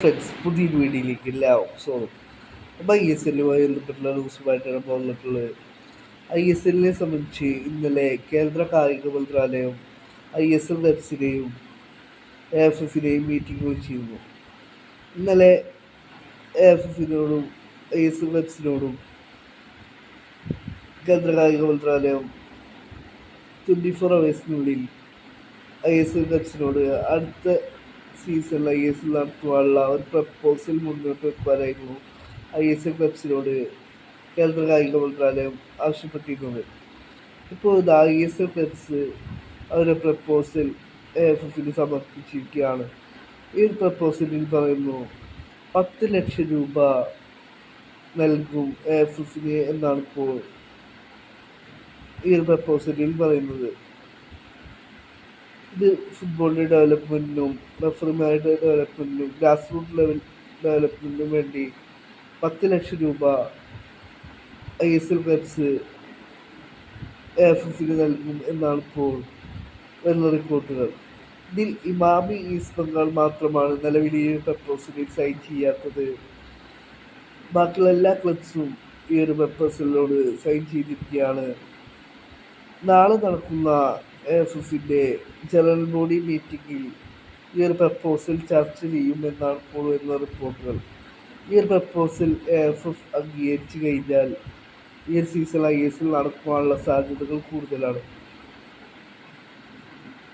Friends പുതിയൊരു വീഡിയോയിലേക്ക് എല്ലാവർക്കും സ്വാഗതം. അപ്പോൾ ISLുമായി ബന്ധപ്പെട്ടുള്ള ന്യൂസുമായിട്ടാണ് വന്നിട്ടുള്ളത്. ISLനെ സംബന്ധിച്ച് ഇന്നലെ കേന്ദ്ര കായിക മന്ത്രാലയം ISL വെബ്സിനെയും AFFിനെയും മീറ്റിംഗ് വിളിച്ചിരുന്നു. ഇന്നലെ AFFിനോടും ISL വെബ്സിനോടും കേന്ദ്ര കായിക മന്ത്രാലയം 24 ഹവേഴ്സിനുള്ളിൽ ISL വെബ്സിനോട് അടുത്ത സീസണിൽ ISL നടത്തുവാനുള്ള ഒരു പ്രപ്പോസൽ മുന്നോട്ട് വെക്കുവാനായിരുന്നു ISL വെബ്സിനോട് കേന്ദ്ര കായിക മന്ത്രാലയം ആവശ്യപ്പെട്ടിരുന്നത്. ഇപ്പോൾ ഇത് ISL വെബ്സ് അവരുടെ പ്രപ്പോസൽ AFFിന് സമർപ്പിച്ചിരിക്കുകയാണ്. ഈ ഒരു പ്രപ്പോസലിൽ പറയുന്നു 10 ലക്ഷം രൂപ നൽകും AFFിന് എന്നാണ് ഇപ്പോൾ ഈ ഒരു പ്രപ്പോസലിൽ പറയുന്നത്. ഇത് ഫുട്ബോളിൻ്റെ ഡെവലപ്മെൻറ്റിനും റഫറിമാരുടെ ഡെവലപ്മെൻറ്റിനും ഗ്രാസ് റൂട്ട് ലെവൽ ഡെവലപ്മെൻറ്റിനും വേണ്ടി 10 ലക്ഷം രൂപ ISL വെബ്സ് AFFിന് നൽകും എന്നാണ് ഇപ്പോൾ വരുന്ന റിപ്പോർട്ടുകൾ. ഇതിൽ ഇമാമി ഈസ്റ്റ് ബംഗാൾ മാത്രമാണ് നിലവിൽ ഈ പ്രപ്പോസലിൽ സൈൻ ചെയ്യാത്തത്. ബാക്കിയുള്ള എല്ലാ ക്ലബ്സും ഈ ഒരു പ്രപ്പോസലിനോട് സൈൻ ചെയ്തിരിക്കുകയാണ്. നാളെ നടക്കുന്ന AFFിൻ്റെ ജനറൽ ബോഡി മീറ്റിംഗിൽ ഈ ഒരു പ്രപ്പോസൽ ചർച്ച ചെയ്യുമെന്നാണ് ഇപ്പോൾ വരുന്ന റിപ്പോർട്ടുകൾ. ഈ ഒരു പ്രപ്പോസൽ AFF അംഗീകരിച്ചു കഴിഞ്ഞാൽ ഈ ഒരു സീസൺ ISL നടക്കുവാനുള്ള സാധ്യതകൾ കൂടുതലാണ്.